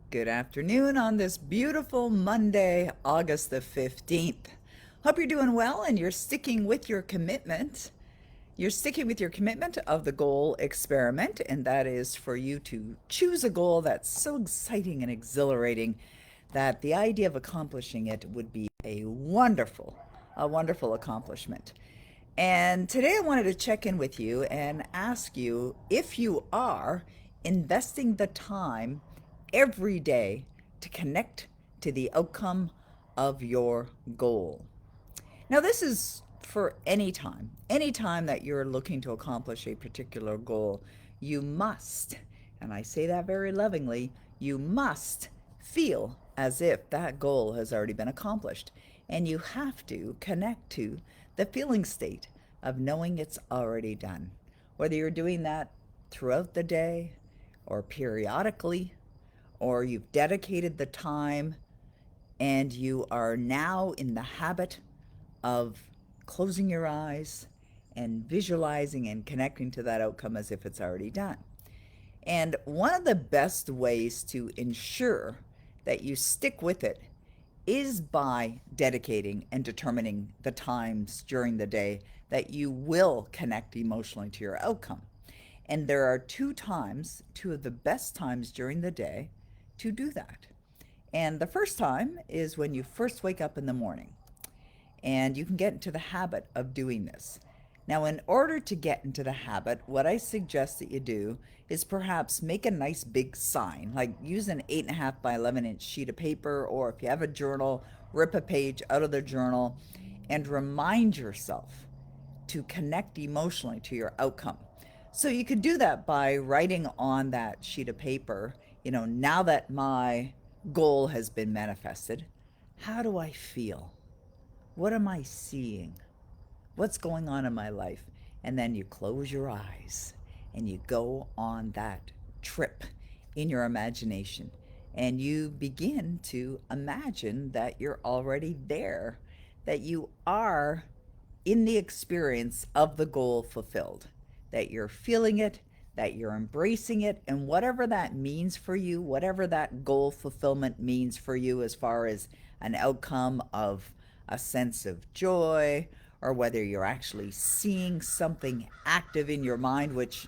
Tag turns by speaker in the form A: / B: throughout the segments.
A: Good afternoon on this beautiful Monday, August the 15th. Hope you're doing well and you're sticking with your commitment. You're sticking with your commitment of the goal experiment, and that is for you to choose a goal that's so exciting and exhilarating that the idea of accomplishing it would be a wonderful accomplishment. And today I wanted to check in with you and ask you if you are investing the time every day to connect to the outcome of your goal. Now, this is for any time that you're looking to accomplish a particular goal, you must, and I say that very lovingly, you must feel as if that goal has already been accomplished. And you have to connect to the feeling state of knowing it's already done. Whether you're doing that throughout the day or periodically, or you've dedicated the time and you are now in the habit of closing your eyes and visualizing and connecting to that outcome as if it's already done. And one of the best ways to ensure that you stick with it is by dedicating and determining the times during the day that you will connect emotionally to your outcome. And there are two of the best times during the day to do that. And the first time is when you first wake up in the morning, and you can get into the habit of doing this. Now, in order to get into the habit, what I suggest that you do is perhaps make a nice big sign, like use an 8.5 by 11-inch sheet of paper, or if you have a journal, rip a page out of the journal and remind yourself to connect emotionally to your outcome. So you could do that by writing on that sheet of paper, now that my goal has been manifested, how do I feel? What am I seeing? What's going on in my life? And then you close your eyes and you go on that trip in your imagination and you begin to imagine that you're already there, that you are in the experience of the goal fulfilled, that you're feeling it, that you're embracing it, and whatever that means for you, whatever that goal fulfillment means for you as far as an outcome of a sense of joy, or whether you're actually seeing something active in your mind, which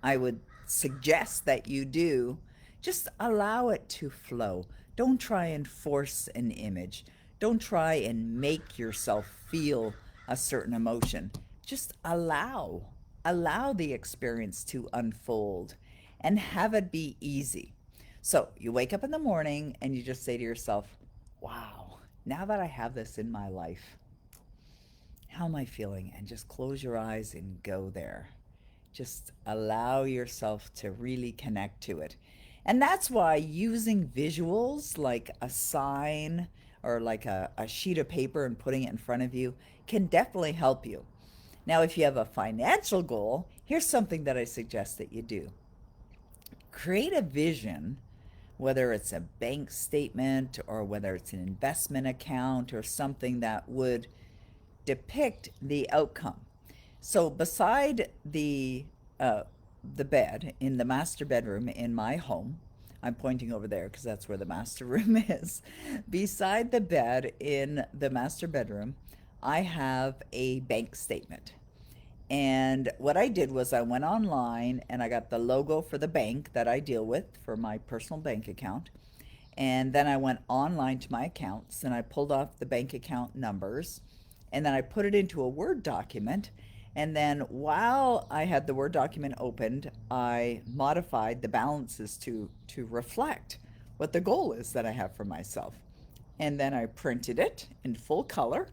A: I would suggest that you do, just allow it to flow. Don't try and force an image. Don't try and make yourself feel a certain emotion. Just allow the experience to unfold and have it be easy. So you wake up in the morning and you just say to yourself, wow, now that I have this in my life, how am I feeling? And just close your eyes and go there. Just allow yourself to really connect to it. And that's why using visuals like a sign or like a sheet of paper and putting it in front of you can definitely help you. Now, if you have a financial goal, here's something that I suggest that you do. Create a vision, whether it's a bank statement or whether it's an investment account or something that would depict the outcome. So beside the bed in the master bedroom in my home, I'm pointing over there because that's where the master room is. Beside the bed in the master bedroom, I have a bank statement. And what I did was I went online and I got the logo for the bank that I deal with for my personal bank account. And then I went online to my accounts and I pulled off the bank account numbers and then I put it into a Word document. And then while I had the Word document opened, I modified the balances to reflect what the goal is that I have for myself. And then I printed it in full color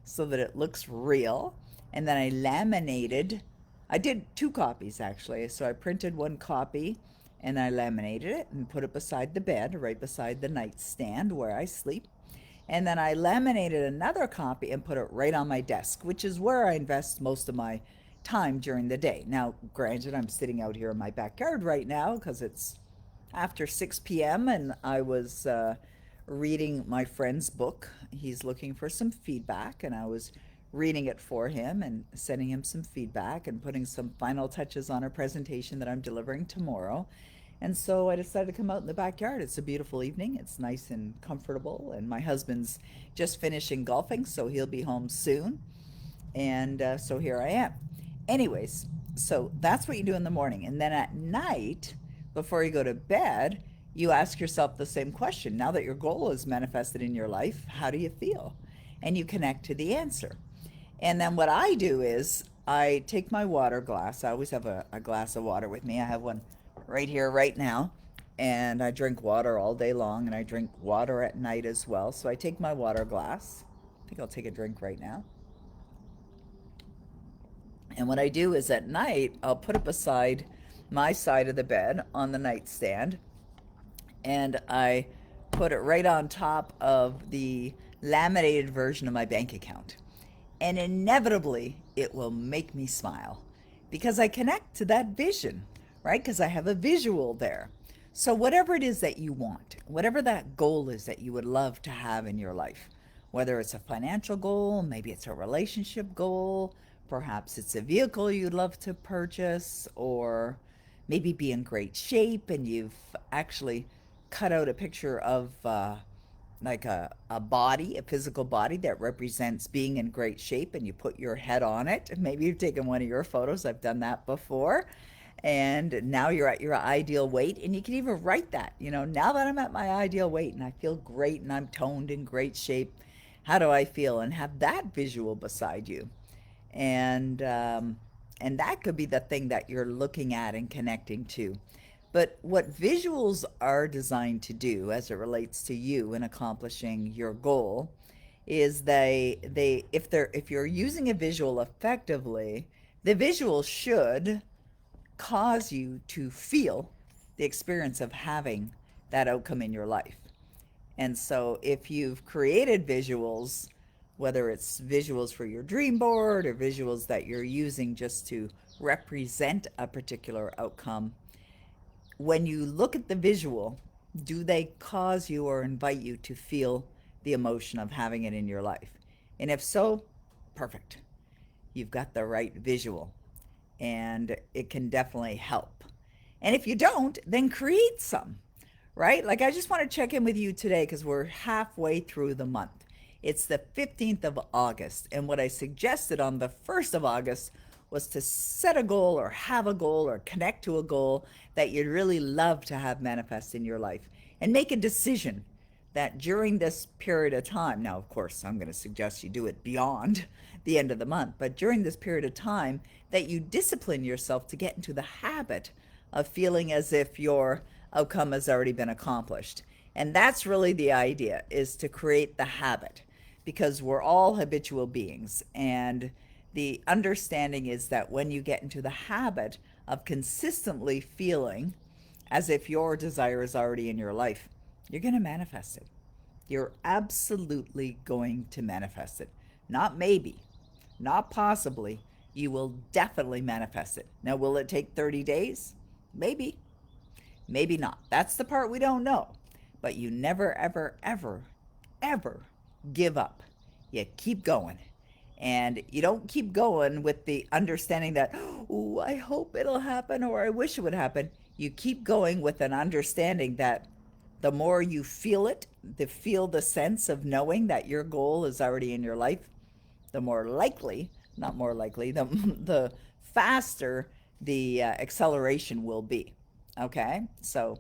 A: so that it looks real. And then I laminated, I did two copies actually. So I printed one copy and I laminated it and put it beside the bed, right beside the nightstand where I sleep. And then I laminated another copy and put it right on my desk, which is where I invest most of my time during the day. Now, granted, I'm sitting out here in my backyard right now because it's after 6 p.m. and I was reading my friend's book. He's looking for some feedback, and I was reading it for him and sending him some feedback and putting some final touches on a presentation that I'm delivering tomorrow. And so I decided to come out in the backyard. It's a beautiful evening. It's nice and comfortable. And my husband's just finishing golfing, so he'll be home soon. And so here I am. Anyways, so that's what you do in the morning. And then at night, before you go to bed, you ask yourself the same question. Now that your goal is manifested in your life, how do you feel? And you connect to the answer. And then what I do is I take my water glass. I always have a glass of water with me. I have one right here, right now. And I drink water all day long, and I drink water at night as well. So I take my water glass. I think I'll take a drink right now. And what I do is at night, I'll put it beside my side of the bed on the nightstand, and I put it right on top of the laminated version of my bank account. And inevitably, it will make me smile because I connect to that vision, right? Because I have a visual there. So, whatever it is that you want, whatever that goal is that you would love to have in your life, whether it's a financial goal, maybe it's a relationship goal, perhaps it's a vehicle you'd love to purchase, or maybe be in great shape and you've actually cut out a picture of like a body, a physical body that represents being in great shape, and you put your head on it. Maybe you've taken one of your photos. I've done that before. And now you're at your ideal weight, and you can even write that, now that I'm at my ideal weight and I feel great and I'm toned in great shape, how do I feel? And have that visual beside you. And and that could be the thing that you're looking at and connecting to. But what visuals are designed to do as it relates to you in accomplishing your goal is they if you're using a visual effectively, the visual should cause you to feel the experience of having that outcome in your life. And so if you've created visuals, whether it's visuals for your dream board or visuals that you're using just to represent a particular outcome, when you look at the visual, do they cause you or invite you to feel the emotion of having it in your life? And if so, perfect. You've got the right visual, and it can definitely help. And if you don't, then create some, right? Like, I just want to check in with you today because we're halfway through the month. It's the 15th of August. And what I suggested on the 1st of August was to set a goal or have a goal or connect to a goal that you'd really love to have manifest in your life, and make a decision that during this period of time, now, of course, I'm going to suggest you do it beyond the end of the month, but during this period of time, that you discipline yourself to get into the habit of feeling as if your outcome has already been accomplished. And that's really the idea, is to create the habit, because we're all habitual beings. And the understanding is that when you get into the habit of consistently feeling as if your desire is already in your life, you're going to manifest it. You're absolutely going to manifest it. Not maybe, not possibly. You will definitely manifest it. Now, will it take 30 days? Maybe. Maybe not. That's the part we don't know. But you never, ever, ever, ever give up. You keep going. And you don't keep going with the understanding that, oh, I hope it'll happen or I wish it would happen. You keep going with an understanding that the more you feel it, feel the sense of knowing that your goal is already in your life, the more likely, not more likely, the faster the acceleration will be. Okay? So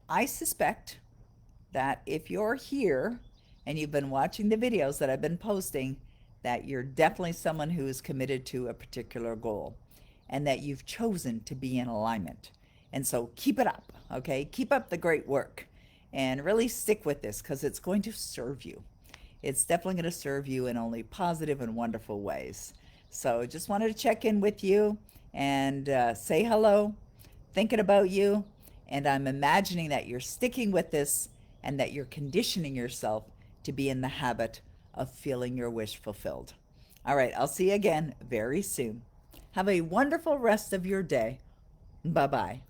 A: I suspect that if you're here and you've been watching the videos that I've been posting, that you're definitely someone who is committed to a particular goal, and that you've chosen to be in alignment. And so keep it up, okay? Keep up the great work and really stick with this, because it's going to serve you. It's definitely going to serve you in only positive and wonderful ways. So just wanted to check in with you and say hello, thinking about you. And I'm imagining that you're sticking with this and that you're conditioning yourself to be in the habit of feeling your wish fulfilled. All right, I'll see you again very soon. Have a wonderful rest of your day. Bye-bye.